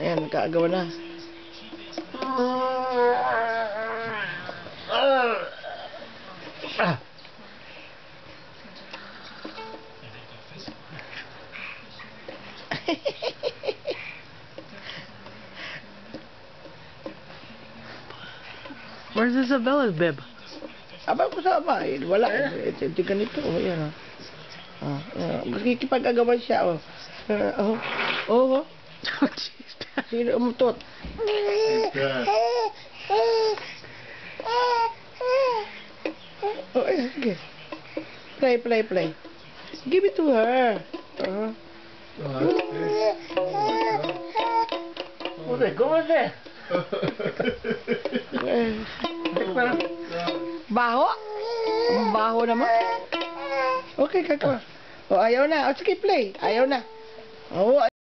Ayan, nagkaagawa na. Where's Isabella's bib? Aba ko sama. Wala. Ito ganito. Ayan. Makikipag-agawan siya. Oh, Jeez. sino umutot? Ayan, sige. Play. Give it to her. Go there. Baho? Baho naman. Okay, kakawa. Ayaw na. Sige, play. Ayaw na.